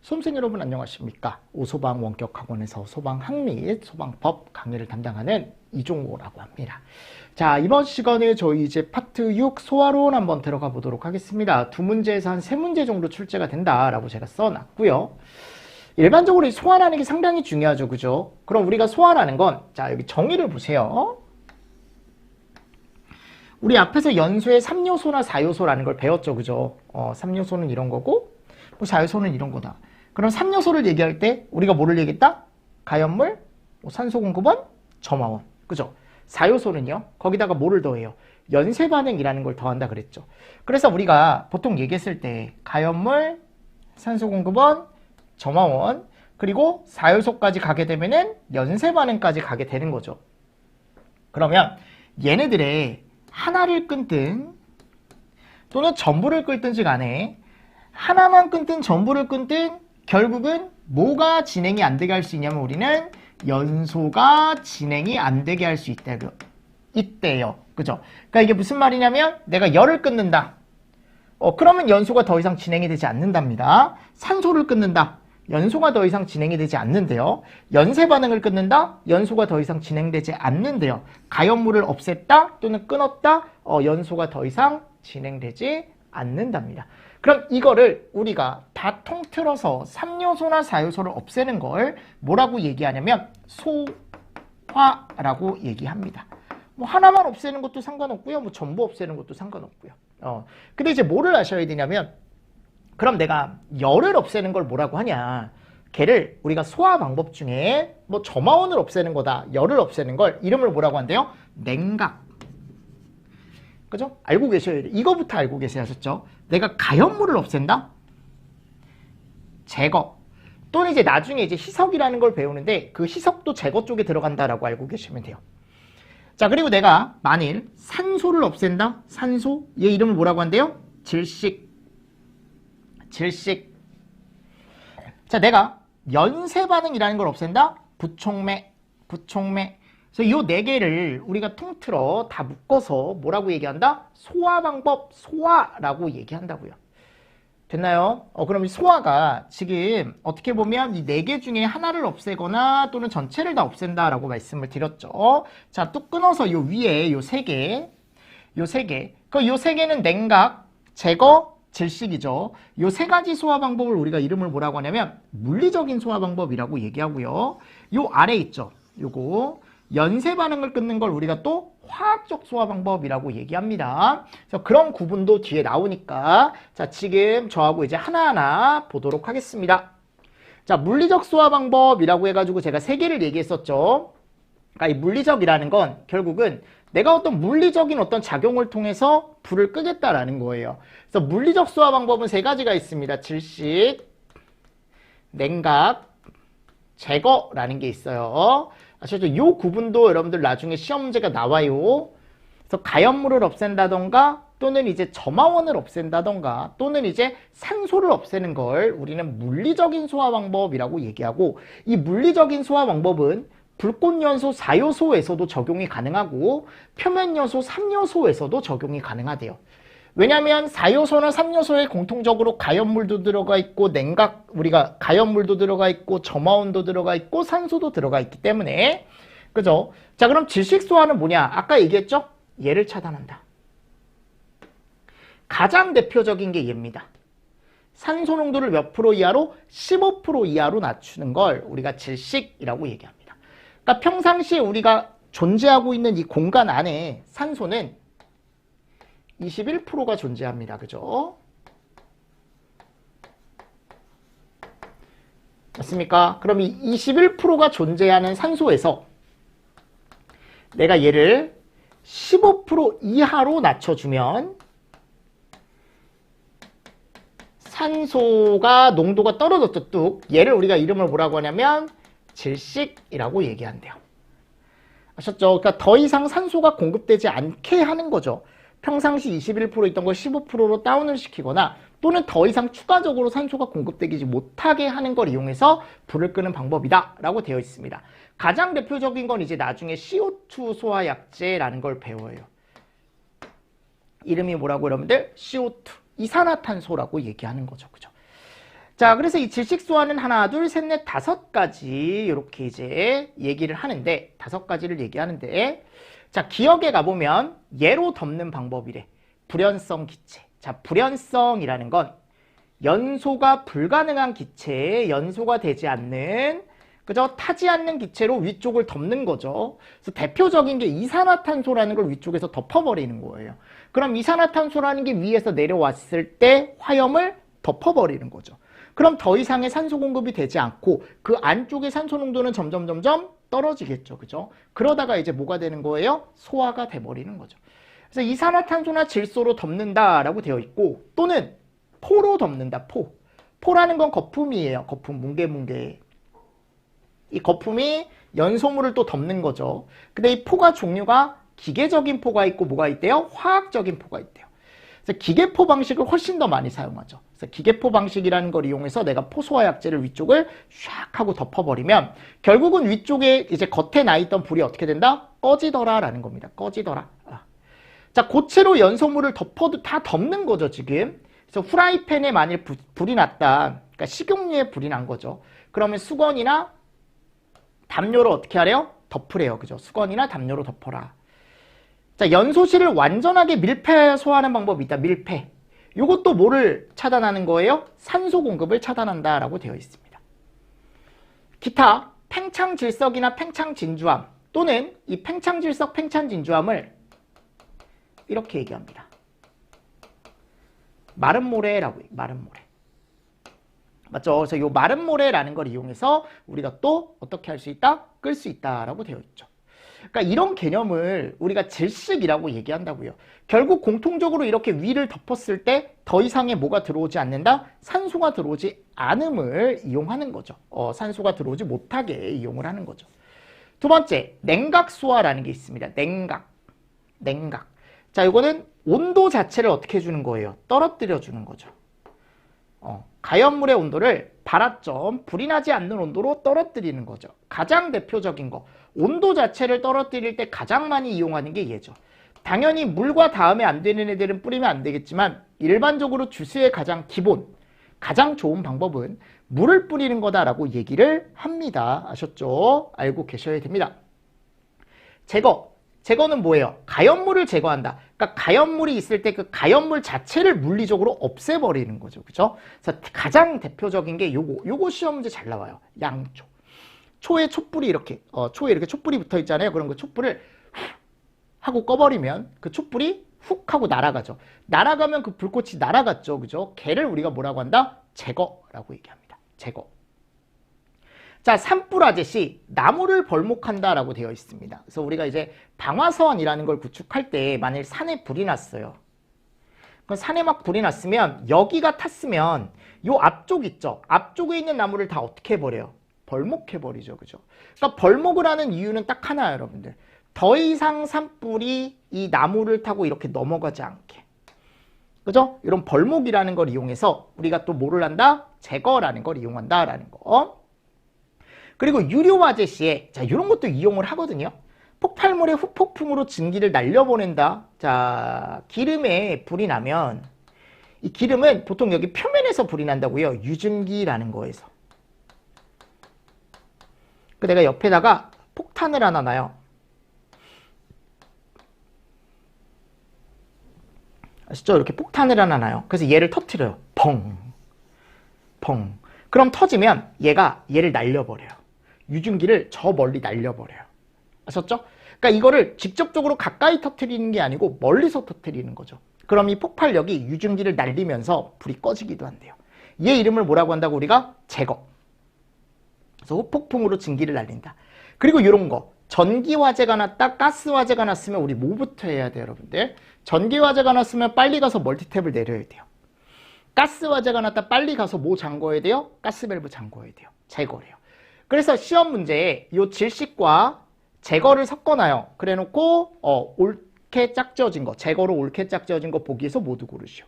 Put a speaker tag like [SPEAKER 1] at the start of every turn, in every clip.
[SPEAKER 1] 수험생 여러분 안녕하십니까? 오소방 원격학원에서 소방학 및 소방법 강의를 담당하는 이종호라고 합니다. 자, 이번 시간에 저희 이제 파트 6 소화론 한번 들어가 보도록 하겠습니다. 두 문제에서 한 세 문제 정도 출제가 된다라고 제가 써놨고요. 일반적으로 이 소화라는 게 상당히 중요하죠, 그죠? 그럼 우리가 소화라는 건, 자, 여기 정의를 보세요. 우리 앞에서 연소의 3요소나 4요소라는 걸 배웠죠, 그죠? 3요소는 이런 거고, 뭐 4요소는 이런 거다. 그럼 3요소를 얘기할 때 우리가 뭐를 얘기했다? 가연물, 산소공급원, 점화원, 그죠? 4요소는요, 거기다가 뭐를 더해요? 연쇄반응이라는 걸 더한다 그랬죠. 그래서 우리가 보통 얘기했을 때 가연물, 산소공급원, 점화원, 그리고 4요소까지 가게 되면은 연쇄반응까지 가게 되는 거죠. 그러면 얘네들의 하나를 끊든 또는 전부를 끊든지 간에 하나만 끊든 전부를 끊든 결국은 뭐가 진행이 안 되게 할 수 있냐면 우리는 연소가 진행이 안 되게 할 수 있대요. 그죠? 그러니까 이게 무슨 말이냐면 내가 열을 끊는다. 그러면 연소가 더 이상 진행이 되지 않는답니다. 산소를 끊는다. 연소가 더 이상 진행이 되지 않는데요. 연쇄 반응을 끊는다. 연소가 더 이상 진행되지 않는데요. 가연물을 없앴다 또는 끊었다. 연소가 더 이상 진행되지 않는답니다. 그럼 이거를 우리가 다 통틀어서 3요소나 4요소를 없애는 걸 뭐라고 얘기하냐면 소화라고 얘기합니다. 뭐 하나만 없애는 것도 상관없고요. 뭐 전부 없애는 것도 상관없고요. 근데 이제 뭐를 아셔야 되냐면 그럼 내가 열을 없애는 걸 뭐라고 하냐. 걔를 우리가 소화 방법 중에 뭐 점화원을 없애는 거다. 열을 없애는 걸 이름을 뭐라고 한대요? 냉각. 그죠? 알고 계셔야 돼. 이거부터 알고 계셔야 하셨죠? 내가 가연물을 없앤다? 제거. 또는 이제 나중에 이제 희석이라는 걸 배우는데 그 희석도 제거 쪽에 들어간다라고 알고 계시면 돼요. 자, 그리고 내가 만일 산소를 없앤다? 산소. 얘 이름을 뭐라고 한대요? 질식. 질식. 자, 내가 연쇄 반응이라는 걸 없앤다? 부촉매. 부촉매. 그래서 이 네 개를 우리가 통틀어 다 묶어서 뭐라고 얘기한다? 소화 방법, 소화라고 얘기한다고요. 됐나요? 그럼 이 소화가 지금 어떻게 보면 이 네 개 중에 하나를 없애거나 또는 전체를 다 없앤다라고 말씀을 드렸죠. 자, 또 끊어서 요 위에 요 세 개, 요 세 개. 요 세 개는 냉각, 제거, 질식이죠. 요 세 가지 소화 방법을 우리가 이름을 뭐라고 하냐면 물리적인 소화 방법이라고 얘기하고요. 요 아래 있죠. 요거. 연쇄 반응을 끊는 걸 우리가 또 화학적 소화 방법이라고 얘기합니다. 그래서 그런 구분도 뒤에 나오니까 자, 지금 저하고 이제 하나하나 보도록 하겠습니다. 자, 물리적 소화 방법이라고 해가지고 제가 세 개를 얘기했었죠. 그러니까 이 물리적이라는 건 결국은 내가 어떤 물리적인 어떤 작용을 통해서 불을 끄겠다라는 거예요. 그래서 물리적 소화 방법은 세 가지가 있습니다. 질식, 냉각, 제거라는 게 있어요. 아시죠? 이 구분도 여러분들 나중에 시험 문제가 나와요. 그래서 가연물을 없앤다던가 또는 이제 점화원을 없앤다던가 또는 이제 산소를 없애는 걸 우리는 물리적인 소화 방법이라고 얘기하고 이 물리적인 소화 방법은 불꽃연소 4요소에서도 적용이 가능하고 표면연소 3요소에서도 적용이 가능하대요. 왜냐하면 4요소나 3요소에 공통적으로 가연물도 들어가 있고 냉각, 우리가 가연물도 들어가 있고 점화원도 들어가 있고 산소도 들어가 있기 때문에 그죠? 자, 그럼 질식소화는 뭐냐? 아까 얘기했죠? 얘를 차단한다. 가장 대표적인 게 얘입니다. 산소 농도를 몇 프로 이하로? 15% 이하로 낮추는 걸 우리가 질식이라고 얘기합니다. 그러니까 평상시에 우리가 존재하고 있는 이 공간 안에 산소는 21%가 존재합니다. 그죠? 맞습니까? 그럼 이 21%가 존재하는 산소에서 내가 얘를 15% 이하로 낮춰주면 산소가 농도가 떨어졌죠. 뚝. 얘를 우리가 이름을 뭐라고 하냐면 질식이라고 얘기한대요. 아셨죠? 그러니까 더 이상 산소가 공급되지 않게 하는 거죠. 평상시 21% 있던 걸 15%로 다운을 시키거나 또는 더 이상 추가적으로 산소가 공급되지 못하게 하는 걸 이용해서 불을 끄는 방법이다 라고 되어 있습니다. 가장 대표적인 건 이제 나중에 CO2 소화약제라는 걸 배워요. 이름이 뭐라고 여러분들? CO2, 이산화탄소라고 얘기하는 거죠. 그죠? 자, 그래서 이 질식소화는 하나, 둘, 셋, 넷, 다섯 가지 이렇게 이제 얘기를 하는데, 다섯 가지를 얘기하는데, 자, 기억에 가보면 얘로 덮는 방법이래. 불연성 기체. 자, 불연성이라는 건 연소가 불가능한 기체에 연소가 되지 않는, 그죠? 타지 않는 기체로 위쪽을 덮는 거죠. 그래서 대표적인 게 이산화탄소라는 걸 위쪽에서 덮어버리는 거예요. 그럼 이산화탄소라는 게 위에서 내려왔을 때 화염을 덮어버리는 거죠. 그럼 더 이상의 산소 공급이 되지 않고 그 안쪽의 산소 농도는 점점 떨어지겠죠. 그죠? 그러다가 이제 뭐가 되는 거예요? 소화가 돼버리는 거죠. 그래서 이산화탄소나 질소로 덮는다라고 되어 있고, 또는 포로 덮는다. 포라는 건 거품이에요. 거품, 뭉게뭉게. 이 거품이 연소물을 또 덮는 거죠. 근데 이 포가 종류가 기계적인 포가 있고 뭐가 있대요? 화학적인 포가 있대요. 그래서 기계포 방식을 훨씬 더 많이 사용하죠. 그래서 기계포 방식이라는 걸 이용해서 내가 포소화약제를 위쪽을 샥 하고 덮어버리면 결국은 위쪽에 이제 겉에 나 있던 불이 어떻게 된다? 꺼지더라라는 겁니다. 꺼지더라. 자, 고체로 연소물을 덮어도 다 덮는 거죠, 지금. 그래서 후라이팬에 만일 불이 났다. 그러니까 식용유에 불이 난 거죠. 그러면 수건이나 담요로 어떻게 하래요? 덮으래요. 그죠? 수건이나 담요로 덮어라. 자, 연소실을 완전하게 밀폐소화하는 방법이 있다. 밀폐. 이것도 뭐를 차단하는 거예요? 산소 공급을 차단한다라고 되어 있습니다. 기타 팽창질석이나 팽창진주암 또는 이 팽창질석, 팽창진주암을 이렇게 얘기합니다. 마른 모래라고 해요. 마른 모래. 맞죠? 그래서 이 마른 모래라는 걸 이용해서 우리가 또 어떻게 할 수 있다? 끌 수 있다라고 되어 있죠. 그러니까 이런 개념을 우리가 질식이라고 얘기한다고요. 결국 공통적으로 이렇게 위를 덮었을 때 더 이상의 뭐가 들어오지 않는다? 산소가 들어오지 않음을 이용하는 거죠. 산소가 들어오지 못하게 이용을 하는 거죠. 두 번째, 냉각소화라는 게 있습니다. 냉각. 자, 이거는 온도 자체를 어떻게 해주는 거예요? 떨어뜨려 주는 거죠. 가연물의 온도를 발화점, 불이 나지 않는 온도로 떨어뜨리는 거죠. 가장 대표적인 거, 온도 자체를 떨어뜨릴 때 가장 많이 이용하는 게 얘죠. 당연히 물과 닿으면 안 되는 애들은 뿌리면 안 되겠지만 일반적으로 주스의 가장 기본, 가장 좋은 방법은 물을 뿌리는 거다라고 얘기를 합니다. 아셨죠? 알고 계셔야 됩니다. 제거는 뭐예요? 가연물을 제거한다. 그러니까 가연물이 있을 때 그 가연물 자체를 물리적으로 없애버리는 거죠. 그죠? 그래서 가장 대표적인 게 요거 시험 문제 잘 나와요. 양초. 초에 촛불이 이렇게, 초에 이렇게 촛불이 붙어 있잖아요. 그럼 그 촛불을 훅 하고 꺼버리면 그 촛불이 훅 하고 날아가죠. 날아가면 그 불꽃이 날아갔죠. 그죠? 걔를 우리가 뭐라고 한다? 제거라고 얘기합니다. 제거. 자, 산불 아저씨, 나무를 벌목한다라고 되어 있습니다. 그래서 우리가 이제 방화선이라는 걸 구축할 때 만일 산에 불이 났어요. 그럼 산에 막 불이 났으면 여기가 탔으면 요 앞쪽 있죠. 앞쪽에 있는 나무를 다 어떻게 해버려요? 벌목해버리죠. 그죠? 그러니까 벌목을 하는 이유는 딱 하나예요, 여러분들. 더 이상 산불이 이 나무를 타고 이렇게 넘어가지 않게. 그죠? 이런 벌목이라는 걸 이용해서 우리가 또 뭐를 한다? 제거라는 걸 이용한다라는 거. 그리고 유료화재 시에 자, 이런 것도 이용을 하거든요. 폭발물의 후폭풍으로 증기를 날려보낸다. 자, 기름에 불이 나면 이 기름은 보통 여기 표면에서 불이 난다고요. 유증기라는 거에서. 그 내가 옆에다가 폭탄을 하나 놔요. 아시죠? 이렇게 폭탄을 하나 놔요. 그래서 얘를 터뜨려요. 펑. 그럼 터지면 얘를 날려버려요. 유증기를 저 멀리 날려버려요. 아셨죠? 그러니까 이거를 직접적으로 가까이 터뜨리는 게 아니고 멀리서 터뜨리는 거죠. 그럼 이 폭발력이 유증기를 날리면서 불이 꺼지기도 한대요. 얘 이름을 뭐라고 한다고 우리가? 제거. 그래서 후폭풍으로 증기를 날린다. 그리고 이런 거. 전기화재가 났다, 가스화재가 났으면 우리 뭐부터 해야 돼요, 여러분들? 전기화재가 났으면 빨리 가서 멀티탭을 내려야 돼요. 가스화재가 났다, 빨리 가서 뭐 잠궈야 돼요? 가스밸브 잠궈야 돼요. 제거래요. 그래서 시험 문제에 이 질식과 제거를 섞어놔요. 그래 놓고 옳게 짝지어진 거, 제거로 옳게 짝지어진 거 보기에서 모두 고르시오.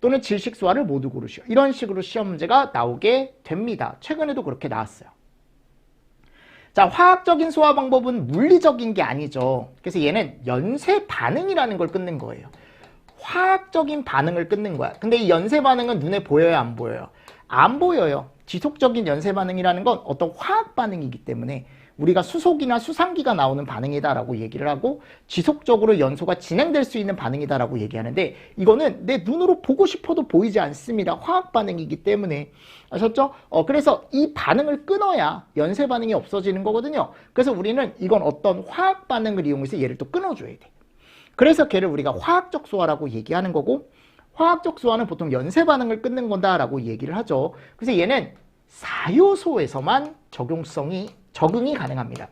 [SPEAKER 1] 또는 질식소화를 모두 고르시오. 이런 식으로 시험 문제가 나오게 됩니다. 최근에도 그렇게 나왔어요. 자, 화학적인 소화 방법은 물리적인 게 아니죠. 그래서 얘는 연쇄 반응이라는 걸 끊는 거예요. 화학적인 반응을 끊는 거야. 근데 이 연쇄 반응은 눈에 보여요, 안 보여요? 안 보여요. 지속적인 연쇄 반응이라는 건 어떤 화학 반응이기 때문에 우리가 수속이나 수상기가 나오는 반응이다라고 얘기를 하고 지속적으로 연소가 진행될 수 있는 반응이다라고 얘기하는데 이거는 내 눈으로 보고 싶어도 보이지 않습니다. 화학 반응이기 때문에. 아셨죠? 그래서 이 반응을 끊어야 연쇄 반응이 없어지는 거거든요. 그래서 우리는 이건 어떤 화학 반응을 이용해서 얘를 또 끊어줘야 돼. 그래서 걔를 우리가 화학적 소화라고 얘기하는 거고 화학적 소화는 보통 연쇄 반응을 끊는 건다라고 얘기를 하죠. 그래서 얘는 사요소에서만 적응이 가능합니다.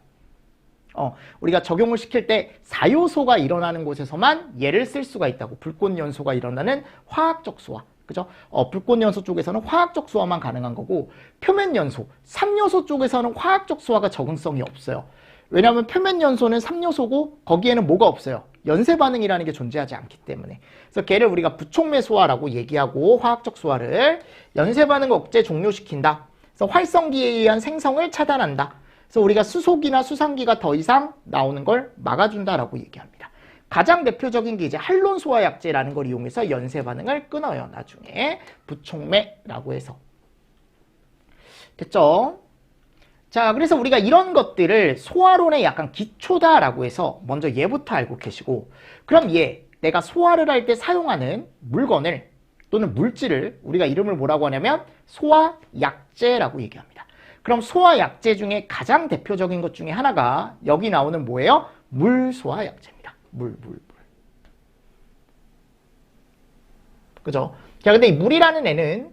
[SPEAKER 1] 우리가 적용을 시킬 때 사요소가 일어나는 곳에서만 얘를 쓸 수가 있다고. 불꽃연소가 일어나는 화학적 소화. 그죠? 불꽃연소 쪽에서는 화학적 소화만 가능한 거고 표면연소, 3요소 쪽에서는 화학적 소화가 적응성이 없어요. 왜냐하면 표면연소는 3요소고 거기에는 뭐가 없어요? 연쇄 반응이라는 게 존재하지 않기 때문에. 그래서 걔를 우리가 부촉매 소화라고 얘기하고 화학적 소화를 연쇄 반응을 억제 종료시킨다. 그래서 활성기에 의한 생성을 차단한다. 그래서 우리가 수속이나 수상기가 더 이상 나오는 걸 막아준다라고 얘기합니다. 가장 대표적인 게 이제 할론 소화 약제라는 걸 이용해서 연쇄 반응을 끊어요. 나중에 부촉매라고 해서. 됐죠? 자, 그래서 우리가 이런 것들을 소화론의 약간 기초다라고 해서 먼저 얘부터 알고 계시고 그럼 내가 소화를 할 때 사용하는 물건을 또는 물질을 우리가 이름을 뭐라고 하냐면 소화약제라고 얘기합니다. 그럼 소화약제 중에 가장 대표적인 것 중에 하나가 여기 나오는 뭐예요? 물소화약제입니다. 물. 그죠? 자, 근데 이 물이라는 애는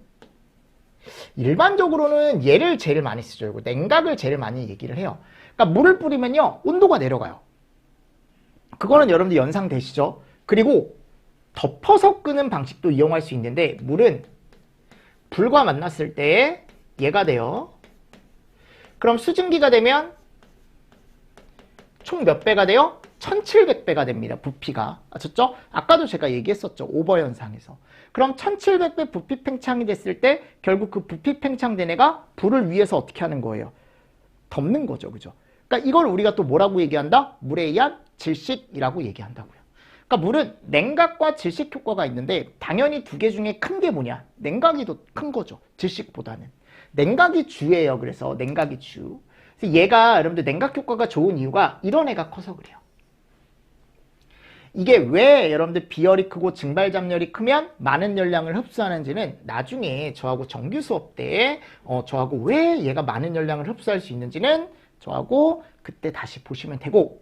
[SPEAKER 1] 일반적으로는 얘를 제일 많이 쓰죠. 냉각을 제일 많이 얘기를 해요. 그러니까 물을 뿌리면요 온도가 내려가요. 그거는 여러분들 연상되시죠? 그리고 덮어서 끄는 방식도 이용할 수 있는데 물은 불과 만났을 때 얘가 돼요. 그럼 수증기가 되면 총 몇 배가 돼요? 1700배가 됩니다. 부피가. 아셨죠? 아까도 제가 얘기했었죠. 오버 현상에서. 그럼 1700배 부피 팽창이 됐을 때 결국 그 부피 팽창된 애가 불을 위해서 어떻게 하는 거예요? 덮는 거죠. 그죠? 그러니까 이걸 우리가 또 뭐라고 얘기한다? 물에 의한 질식이라고 얘기한다고요. 그러니까 물은 냉각과 질식 효과가 있는데 당연히 두 개 중에 큰 게 뭐냐? 냉각이 더 큰 거죠. 질식보다는. 냉각이 주예요. 그래서 냉각이 주. 그래서 얘가 여러분들 냉각 효과가 좋은 이유가 이런 애가 커서 그래요. 이게 왜 여러분들 비열이 크고 증발잡열이 크면 많은 열량을 흡수하는지는 나중에 저하고 정규 수업 때 저하고 왜 얘가 많은 열량을 흡수할 수 있는지는 저하고 그때 다시 보시면 되고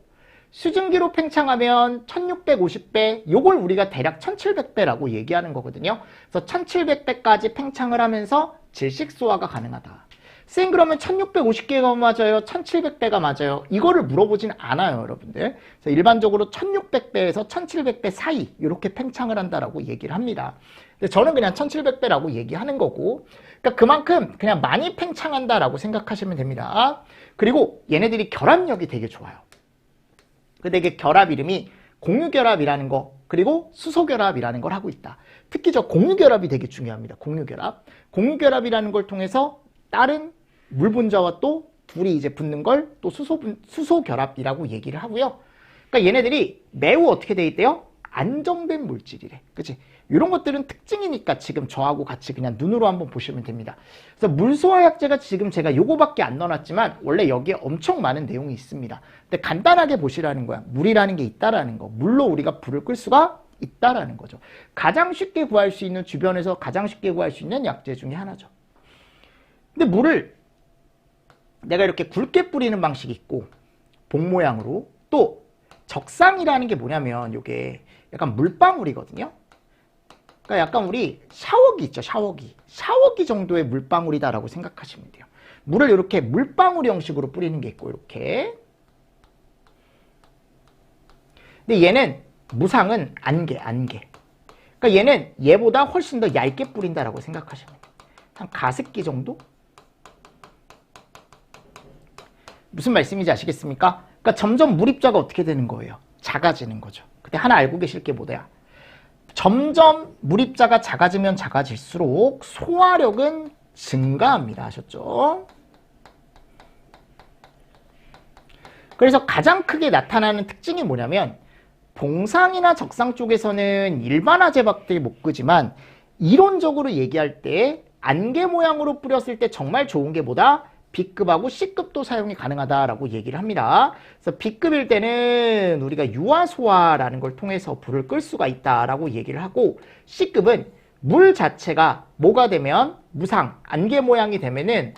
[SPEAKER 1] 수증기로 팽창하면 1650배 요걸 우리가 대략 1700배라고 얘기하는 거거든요. 그래서 1700배까지 팽창을 하면서 질식소화가 가능하다. 쌤 그러면 1650개가 맞아요? 1700배가 맞아요? 이거를 물어보진 않아요, 여러분들. 그래서 일반적으로 1600배에서 1700배 사이 이렇게 팽창을 한다라고 얘기를 합니다. 근데 저는 그냥 1700배라고 얘기하는 거고 그러니까 그만큼 그냥 많이 팽창한다라고 생각하시면 됩니다. 그리고 얘네들이 결합력이 되게 좋아요. 근데 이게 결합 이름이 공유결합이라는 거 그리고 수소결합이라는 걸 하고 있다. 특히 저 공유결합이 되게 중요합니다. 공유결합. 공유결합이라는 걸 통해서 다른 물 분자와 또 둘이 이제 붙는 걸 또 수소결합이라고 얘기를 하고요. 그러니까 얘네들이 매우 어떻게 돼 있대요? 안정된 물질이래. 그치? 이런 것들은 특징이니까 지금 저하고 같이 그냥 눈으로 한번 보시면 됩니다. 그래서 물소화약제가 지금 제가 요거밖에 안 넣어놨지만 원래 여기에 엄청 많은 내용이 있습니다. 근데 간단하게 보시라는 거야. 물이라는 게 있다라는 거. 물로 우리가 불을 끌 수가 있다라는 거죠. 가장 쉽게 구할 수 있는 주변에서 가장 쉽게 구할 수 있는 약제 중에 하나죠. 근데 물을 내가 이렇게 굵게 뿌리는 방식이 있고 봉 모양으로 또 적상이라는 게 뭐냐면 이게 약간 물방울이거든요. 그러니까 약간 우리 샤워기 있죠. 샤워기 정도의 물방울이다라고 생각하시면 돼요. 물을 이렇게 물방울 형식으로 뿌리는 게 있고 이렇게. 근데 얘는 무상은 안개. 그러니까 얘는 얘보다 훨씬 더 얇게 뿌린다라고 생각하시면 돼요. 한 가습기 정도? 무슨 말씀인지 아시겠습니까? 그러니까 점점 물입자가 어떻게 되는 거예요? 작아지는 거죠. 근데 하나 알고 계실 게 뭐야? 점점 물입자가 작아지면 작아질수록 소화력은 증가합니다. 아셨죠? 그래서 가장 크게 나타나는 특징이 뭐냐면 봉상이나 적상 쪽에서는 일반 화재밖에 못 끄지만 이론적으로 얘기할 때 안개 모양으로 뿌렸을 때 정말 좋은 게 뭐다? B급하고 C급도 사용이 가능하다라고 얘기를 합니다. 그래서 B급일 때는 우리가 유화소화라는 걸 통해서 불을 끌 수가 있다라고 얘기를 하고, C급은 물 자체가 뭐가 되면 무상, 안개 모양이 되면은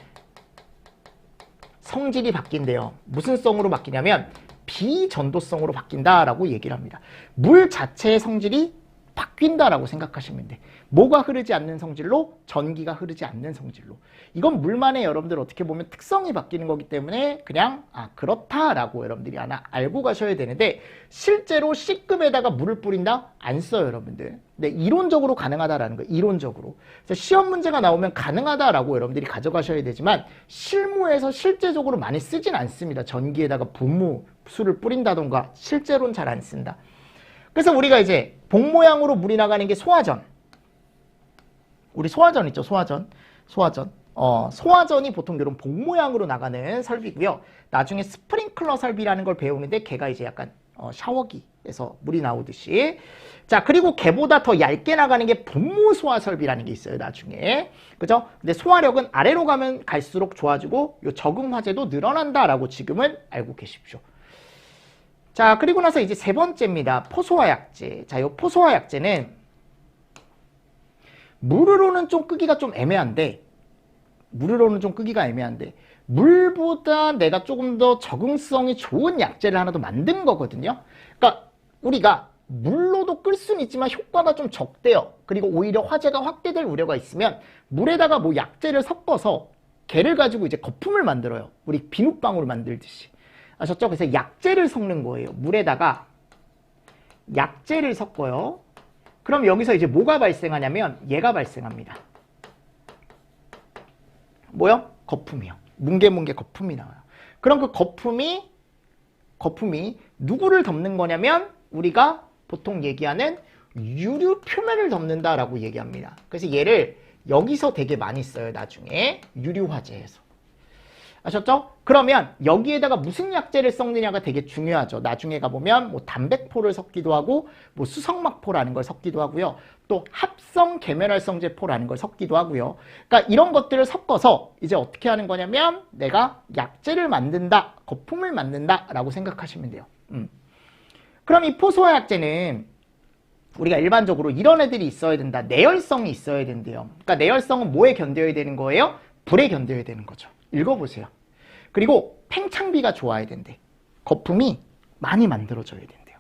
[SPEAKER 1] 성질이 바뀐대요. 무슨 성으로 바뀌냐면 비전도성으로 바뀐다라고 얘기를 합니다. 물 자체의 성질이 바뀐다라고 생각하시면 돼. 뭐가 흐르지 않는 성질로? 전기가 흐르지 않는 성질로. 이건 물만의 여러분들 어떻게 보면 특성이 바뀌는 거기 때문에 그냥 그렇다라고 여러분들이 하나 알고 가셔야 되는데, 실제로 C급에다가 물을 뿌린다? 안 써요, 여러분들. 근데 이론적으로 가능하다라는 거예요. 이론적으로. 그래서 시험 문제가 나오면 가능하다라고 여러분들이 가져가셔야 되지만, 실무에서 실제적으로 많이 쓰진 않습니다. 전기에다가 분무수를 뿌린다던가 실제로는 잘 안 쓴다. 그래서 우리가 이제 봉 모양으로 물이 나가는 게 소화전. 우리 소화전 있죠, 소화전. 소화전이 보통 이런 봉 모양으로 나가는 설비고요. 나중에 스프링클러 설비라는 걸 배우는데 걔가 이제 약간 샤워기에서 물이 나오듯이. 자, 그리고 걔보다 더 얇게 나가는 게 분무 소화 설비라는 게 있어요, 나중에. 그죠? 근데 소화력은 아래로 가면 갈수록 좋아지고 요 적응 화재도 늘어난다라고 지금은 알고 계십시오. 자, 그리고 나서 이제 세 번째입니다. 포소화약제. 자, 이 포소화약제는 물으로는 좀 끄기가 좀 애매한데, 물보다 내가 조금 더 적응성이 좋은 약제를 하나 더 만든 거거든요. 그러니까 우리가 물로도 끌 수는 있지만 효과가 좀 적대요. 그리고 오히려 화재가 확대될 우려가 있으면 물에다가 뭐 약제를 섞어서 걔를 가지고 이제 거품을 만들어요. 우리 비눗방울 만들듯이. 아셨죠? 그래서 약제를 섞는 거예요. 물에다가 약제를 섞어요. 그럼 여기서 이제 뭐가 발생하냐면 얘가 발생합니다. 뭐요? 거품이요. 뭉게뭉게 거품이 나와요. 그럼 그 거품이 누구를 덮는 거냐면 우리가 보통 얘기하는 유류 표면을 덮는다라고 얘기합니다. 그래서 얘를 여기서 되게 많이 써요. 나중에 유류 화재에서. 아셨죠? 그러면 여기에다가 무슨 약제를 섞느냐가 되게 중요하죠. 나중에 가보면 뭐 담백포를 섞기도 하고 뭐 수성막포라는 걸 섞기도 하고요. 또 합성 계면활성제포라는 걸 섞기도 하고요. 그러니까 이런 것들을 섞어서 이제 어떻게 하는 거냐면 내가 약제를 만든다, 거품을 만든다 라고 생각하시면 돼요. 그럼 이 포소화약제는 우리가 일반적으로 이런 애들이 있어야 된다. 내열성이 있어야 된대요. 그러니까 내열성은 뭐에 견뎌야 되는 거예요? 불에 견뎌야 되는 거죠. 읽어보세요. 그리고 팽창비가 좋아야 된대. 거품이 많이 만들어져야 된대요.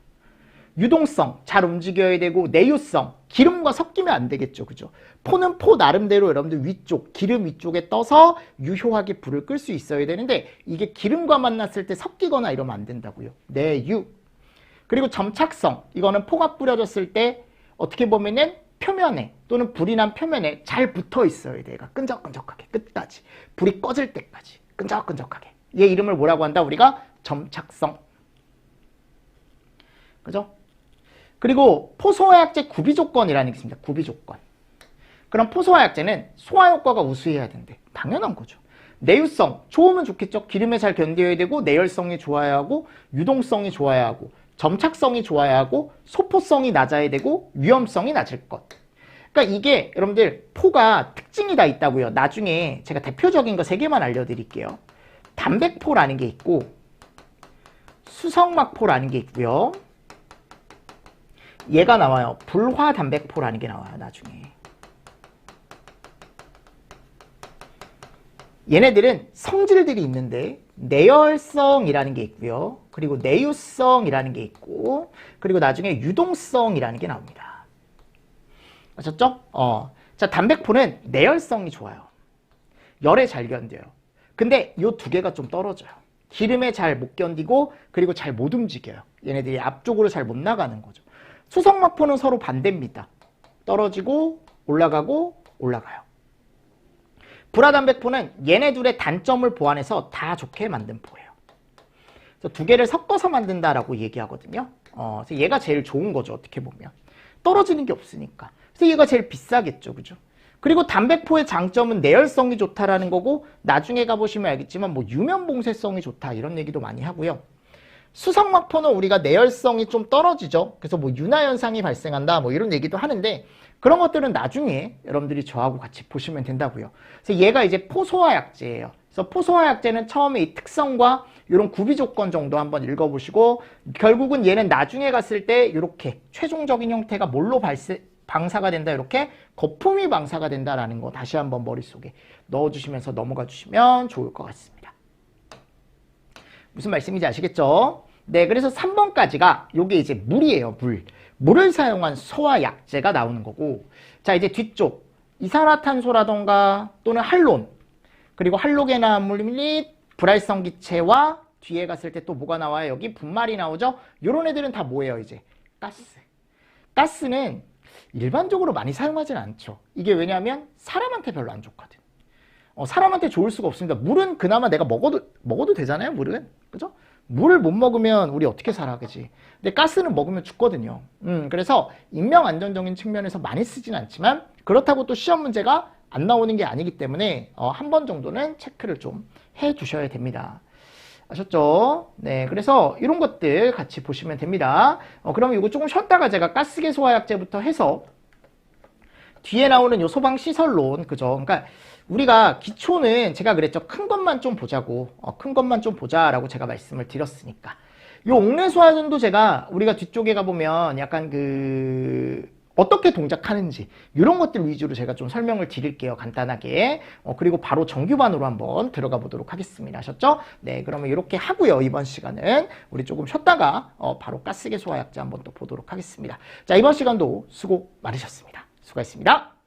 [SPEAKER 1] 유동성, 잘 움직여야 되고, 내유성, 기름과 섞이면 안 되겠죠. 그죠? 포는 포 나름대로 여러분들 위쪽, 기름 위쪽에 떠서 유효하게 불을 끌 수 있어야 되는데, 이게 기름과 만났을 때 섞이거나 이러면 안 된다고요. 내유. 그리고 점착성, 이거는 포가 뿌려졌을 때 어떻게 보면은 표면에 또는 불이 난 표면에 잘 붙어 있어야 돼. 얘가 끈적끈적하게 끝까지. 불이 꺼질 때까지 끈적끈적하게. 얘 이름을 뭐라고 한다? 우리가 점착성. 그죠? 그리고 포소화약제 구비조건이라는 게 있습니다. 구비조건. 그럼 포소화약제는 소화효과가 우수해야 된대. 당연한 거죠. 내유성, 좋으면 좋겠죠. 기름에 잘 견뎌야 되고, 내열성이 좋아야 하고, 유동성이 좋아야 하고, 점착성이 좋아야 하고, 소포성이 낮아야 되고, 위험성이 낮을 것. 그러니까 이게 여러분들 포가 특징이 다 있다고요. 나중에 제가 대표적인 거 3개만 알려드릴게요. 담백포라는 게 있고, 수성막포라는 게 있고요. 얘가 나와요. 불화담백포라는 게 나와요. 나중에. 얘네들은 성질들이 있는데 내열성이라는 게 있고요. 그리고 내유성이라는 게 있고, 그리고 나중에 유동성이라는 게 나옵니다. 아셨죠? 자, 담백포는 내열성이 좋아요. 열에 잘 견뎌요. 근데 이 두 개가 좀 떨어져요. 기름에 잘 못 견디고, 그리고 잘 못 움직여요. 얘네들이 앞쪽으로 잘 못 나가는 거죠. 수성막포는 서로 반대입니다. 떨어지고 올라가고 올라가요. 불화담백포는 얘네 둘의 단점을 보완해서 다 좋게 만든 포예요. 그래서 두 개를 섞어서 만든다라고 얘기하거든요. 그래서 얘가 제일 좋은 거죠. 어떻게 보면. 떨어지는 게 없으니까. 그래서 얘가 제일 비싸겠죠. 그죠? 그리고 담백포의 장점은 내열성이 좋다라는 거고, 나중에 가보시면 알겠지만 뭐 유면봉쇄성이 좋다 이런 얘기도 많이 하고요. 수성마포는 우리가 내열성이 좀 떨어지죠. 그래서 뭐 윤화 현상이 발생한다 뭐 이런 얘기도 하는데 그런 것들은 나중에 여러분들이 저하고 같이 보시면 된다고요. 그래서 얘가 이제 포소화 약제예요. 그래서 포소화 약제는 처음에 이 특성과 이런 구비 조건 정도 한번 읽어보시고 결국은 얘는 나중에 갔을 때 이렇게 최종적인 형태가 뭘로 방사가 된다, 이렇게 거품이 방사가 된다라는 거 다시 한번 머릿속에 넣어주시면서 넘어가 주시면 좋을 것 같습니다. 무슨 말씀인지 아시겠죠? 네, 그래서 3번까지가 요게 이제 물이에요, 물. 물을 사용한 소화 약제가 나오는 거고, 자, 이제 뒤쪽 이산화탄소라던가 또는 할론, 그리고 할로겐 화합물 및 불활성 기체와 뒤에 갔을 때 또 뭐가 나와요? 여기 분말이 나오죠? 요런 애들은 다 뭐예요, 이제? 가스. 가스는 일반적으로 많이 사용하진 않죠. 이게 왜냐하면 사람한테 별로 안 좋거든. 사람한테 좋을 수가 없습니다. 물은 그나마 내가 먹어도 되잖아요, 물은. 그죠? 물을 못 먹으면 우리 어떻게 살아, 그지? 근데 가스는 먹으면 죽거든요. 그래서 인명안전적인 측면에서 많이 쓰진 않지만 그렇다고 또 시험 문제가 안 나오는 게 아니기 때문에 한 번 정도는 체크를 좀 해 두셔야 됩니다. 아셨죠? 네, 그래서 이런 것들 같이 보시면 됩니다. 그러면 이거 조금 쉬었다가 제가 가스계 소화약제부터 해서 뒤에 나오는 요 소방시설론, 그죠? 그러니까 우리가 기초는 제가 그랬죠. 큰 것만 좀 보자고, 큰 것만 좀 보자라고 제가 말씀을 드렸으니까. 요 옥내소화전도 제가 우리가 뒤쪽에 가보면 약간 어떻게 동작하는지 이런 것들 위주로 제가 좀 설명을 드릴게요. 간단하게. 그리고 바로 정규반으로 한번 들어가 보도록 하겠습니다. 아셨죠? 네, 그러면 이렇게 하고요. 이번 시간은 우리 조금 쉬었다가 바로 가스계 소화약제 한번 또 보도록 하겠습니다. 자, 이번 시간도 수고 많으셨습니다. 수고했습니다.